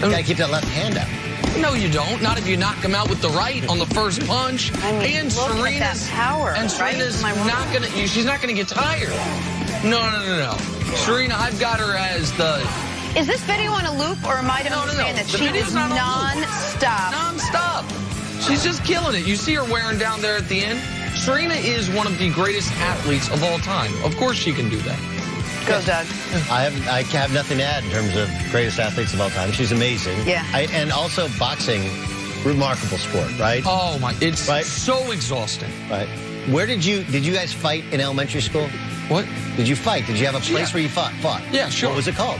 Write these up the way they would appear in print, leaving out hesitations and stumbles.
You gotta keep that left hand out. No, you don't. Not if you knock him out with the right on the first punch. I mean, and look at that power, and Serena's right? not gonna. She's not gonna get tired. No. Serena, I've got her as the. Is this video on a loop, or am I to understand that she is non-stop? Non-stop. She's just killing it. You see her wearing down there at the end. Serena is one of the greatest athletes of all time. Of course she can do that. Go, Doug. I have nothing to add in terms of greatest athletes of all time. She's amazing. Yeah. And also boxing, remarkable sport, right? Oh my, it's so exhausting. Right. Where did you guys fight in elementary school? What? Did you fight? Did you have a place where you fought? Yeah, sure. What was it called?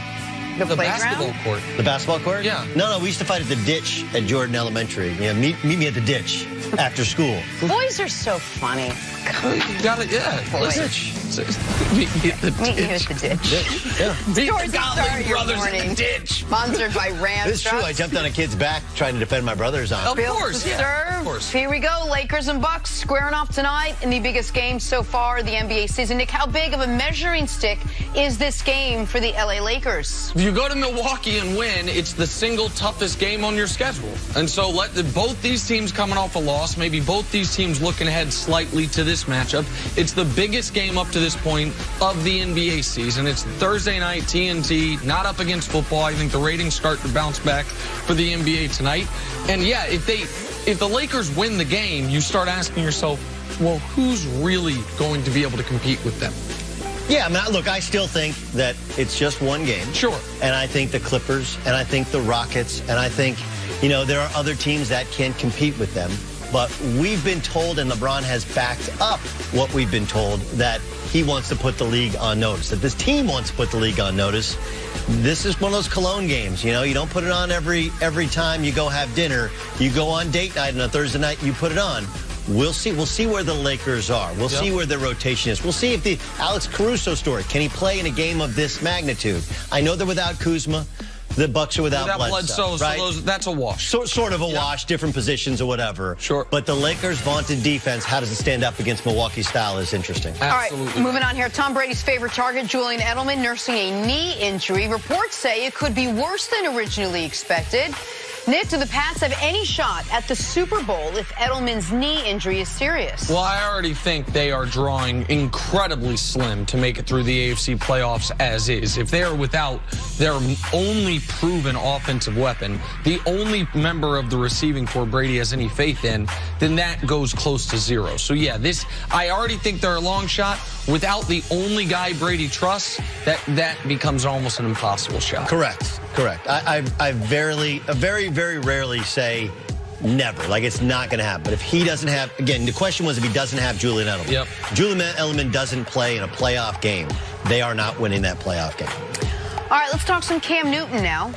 The basketball court. The basketball court? Yeah. No, we used to fight at the ditch at Jordan Elementary. You know, meet me at the ditch after school. Boys are so funny. You got it, yeah. Ditch. Meet me at the Meet you at ditch. the ditch. Yeah. Meet Stories the that start Gottlieb your brothers in morning. the ditch. Sponsored by Ram It's true. I jumped on a kid's back trying to defend my brother's arm. Of course, yeah. Of course. Here we go. Lakers and Bucks squaring off tonight in the biggest game so far of the NBA season. Nick, how big of a measuring stick is this game for the LA Lakers? If you go to Milwaukee and win, it's the single toughest game on your schedule. And so both these teams coming off a loss, maybe both these teams looking ahead slightly to this matchup. It's the biggest game up to this point of the NBA season. It's Thursday night, TNT, not up against football. I think the ratings start to bounce back for the NBA tonight. And yeah, if the Lakers win the game, you start asking yourself, well, who's really going to be able to compete with them? Yeah, I mean, look, I still think that it's just one game. Sure. And I think the Clippers, and I think the Rockets, and I think, there are other teams that can compete with them. But we've been told, and LeBron has backed up what we've been told, that he wants to put the league on notice, that this team wants to put the league on notice. This is one of those cologne games, you don't put it on every time you go have dinner. You go on date night on a Thursday night, you put it on. We'll see where the Lakers are. We'll see where their rotation is. We'll see if the Alex Caruso story, can he play in a game of this magnitude? I know they're without Kuzma. The Bucks are without Bledsoe, right? So that's a wash. Sort of a wash, different positions or whatever. Sure. But the Lakers' vaunted defense, how does it stand up against Milwaukee's style is interesting. Absolutely. All right, moving on here. Tom Brady's favorite target, Julian Edelman, nursing a knee injury. Reports say it could be worse than originally expected. Nick, do the Pats have any shot at the Super Bowl if Edelman's knee injury is serious? Well, I already think they are drawing incredibly slim to make it through the AFC playoffs as is. If they are without their only proven offensive weapon, the only member of the receiving corps Brady has any faith in, then that goes close to zero. So, yeah, I already think they're a long shot. Without the only guy Brady trusts, that becomes almost an impossible shot. Correct. I very, very rarely say never. Like, it's not going to happen. But if he doesn't have, again, the question was if he doesn't have Julian Edelman. Yep. Julian Edelman doesn't play in a playoff game. They are not winning that playoff game. All right, let's talk some Cam Newton now.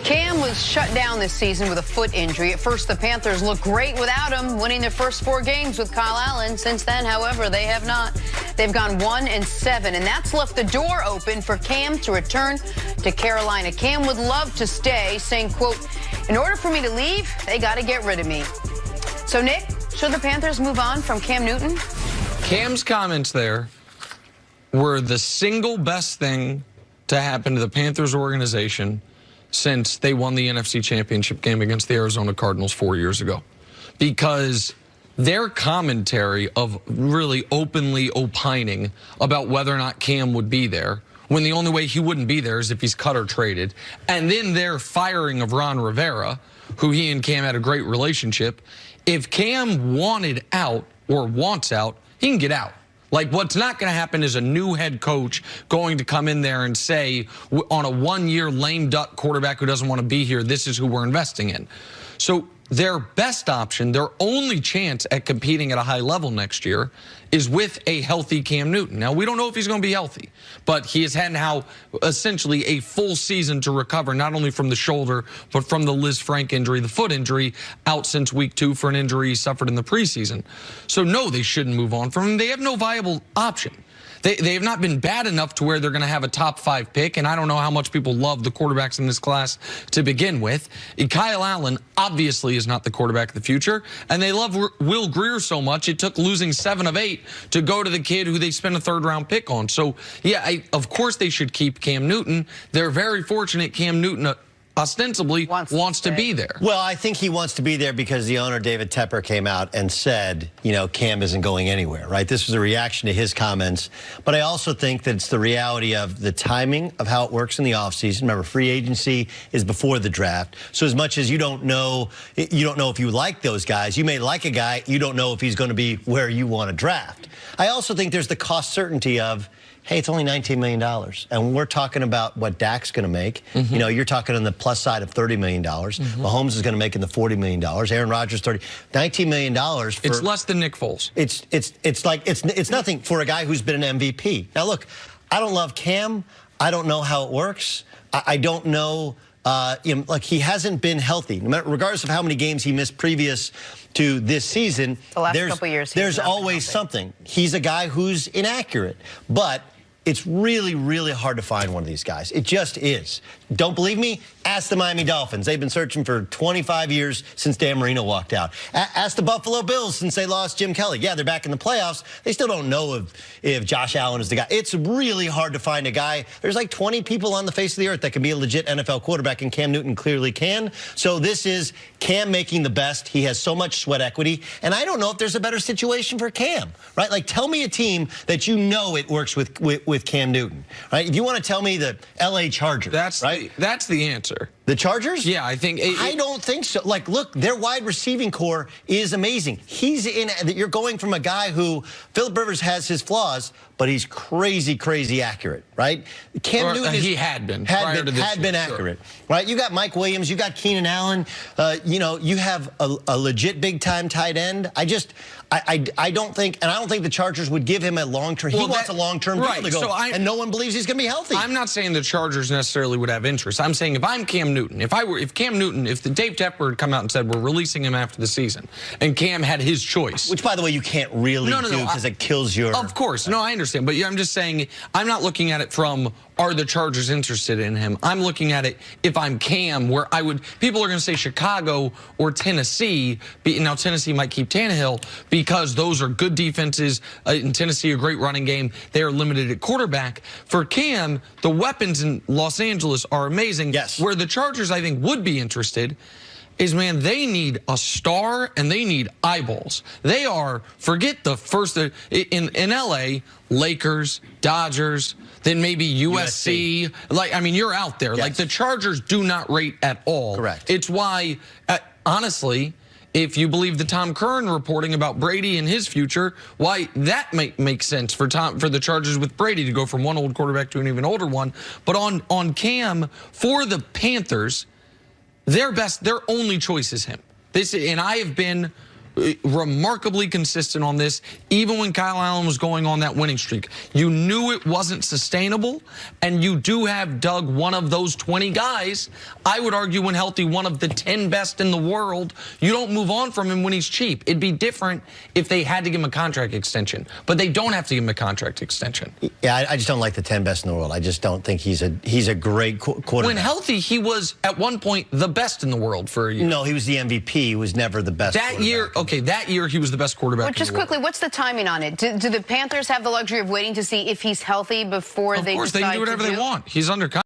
Cam was shut down this season with a foot injury. At first, the Panthers looked great without him, winning their first 4 games with Kyle Allen. Since then, however, they have not. They've gone 1-7, and that's left the door open for Cam to return to Carolina. Cam would love to stay, saying, quote, in order for me to leave, they got to get rid of me. So, Nick, should the Panthers move on from Cam Newton? Cam's comments there were the single best thing to happen to the Panthers organization since they won the NFC Championship game against the Arizona Cardinals 4 years ago. Because their commentary of really openly opining about whether or not Cam would be there, when the only way he wouldn't be there is if he's cut or traded, and then their firing of Ron Rivera, who he and Cam had a great relationship, if Cam wanted out or wants out, he can get out. Like, what's not going to happen is a new head coach going to come in there and say, on a 1-year lame duck quarterback who doesn't want to be here, this is who we're investing in. So their best option, their only chance at competing at a high level next year is with a healthy Cam Newton. Now, we don't know if he's going to be healthy, but he has had now essentially a full season to recover, not only from the shoulder, but from the Liz Frank injury, the foot injury, out since week 2 for an injury he suffered in the preseason. So, no, they shouldn't move on from him. They have no viable option. They have not been bad enough to where they're going to have a top 5 pick, and I don't know how much people love the quarterbacks in this class to begin with. Kyle Allen obviously is not the quarterback of the future, and they love Will Grier so much it took losing 7 of 8 to go to the kid who they spent a 3rd-round pick on. So, yeah, of course they should keep Cam Newton. They're very fortunate Cam Newton ostensibly wants to be there. Well, I think he wants to be there because the owner, David Tepper, came out and said, you know, Cam isn't going anywhere, right? This was a reaction to his comments. But I also think that it's the reality of the timing of how it works in the offseason. Remember, free agency is before the draft. So as much as you don't know if you like those guys, you may like a guy, you don't know if he's going to be where you want to draft. I also think there's the cost certainty of, hey, it's only $19 million. And we're talking about what Dak's going to make. You know, you're talking on the plus side of $30 million. Mahomes is going to make in the $40 million. Aaron Rodgers, $19 million. It's less than Nick Foles. It's nothing for a guy who's been an MVP. Now, look, I don't love Cam. I don't know how it works. I don't know. Like, he hasn't been healthy. Regardless of how many games he missed previous to this season, the last couple of years, there's always something. He's a guy who's inaccurate, but it's really, really hard to find one of these guys. It just is. Don't believe me? Ask the Miami Dolphins. They've been searching for 25 years since Dan Marino walked out. Ask the Buffalo Bills since they lost Jim Kelly. Yeah, they're back in the playoffs. They still don't know if Josh Allen is the guy. It's really hard to find a guy. There's like 20 people on the face of the earth that can be a legit NFL quarterback, and Cam Newton clearly can. So this is Cam making the best. He has so much sweat equity, and I don't know if there's a better situation for Cam, right? Like, tell me a team that you know it works with Cam Newton, right? If you want to tell me the L.A. Chargers, that's the answer. The Chargers? Yeah, I think. I don't think so. Like, look, their wide receiving core is amazing. You're going from a guy who, Philip Rivers has his flaws, but he's crazy, crazy accurate, right? Cam Newton he had been accurate, right? You got Mike Williams, you got Keenan Allen. You know, you have a legit big-time tight end. I don't think the Chargers would give him a long-term. He wants a long-term deal to go, and no one believes he's going to be healthy. I'm not saying the Chargers necessarily would have interest. I'm saying if I'm Cam Newton, if the Dave Tepper had come out and said we're releasing him after the season, and Cam had his choice, which, by the way, you can't really do because it kills your. Of course, no, I understand, but I'm just saying I'm not looking at it from are the Chargers interested in him. I'm looking at it if I'm Cam, where people are going to say Chicago or Tennessee. Now Tennessee might keep Tannehill because those are good defenses. In Tennessee, a great running game. They are limited at quarterback. For Cam, the weapons in Los Angeles are amazing. Yes. Where the Chargers, I think, would be interested is, man, they need a star and they need eyeballs. They are, forget the first, in L.A., Lakers, Dodgers, then maybe USC. Like, I mean, you're out there. Yes. Like, the Chargers do not rate at all. Correct. It's why, honestly, if you believe the Tom Curran reporting about Brady and his future, why that makes sense for the Chargers with Brady to go from one old quarterback to an even older one. But on Cam, for the Panthers, their only choice is him. And I have been remarkably consistent on this, even when Kyle Allen was going on that winning streak. You knew it wasn't sustainable, and you do have Doug, one of those 20 guys. I would argue, when healthy, one of the 10 best in the world. You don't move on from him when he's cheap. It'd be different if they had to give him a contract extension, but they don't have to give him a contract extension. Yeah, I just don't like the 10 best in the world. I just don't think he's a great quarterback. When healthy, he was at one point the best in the world for a year. No, he was the MVP. He was never the best. That year he was the best quarterback. But just quickly, what's the timing on it? Do the Panthers have the luxury of waiting to see if he's healthy before they decide to do? Of course, they can do whatever they want. He's under contract.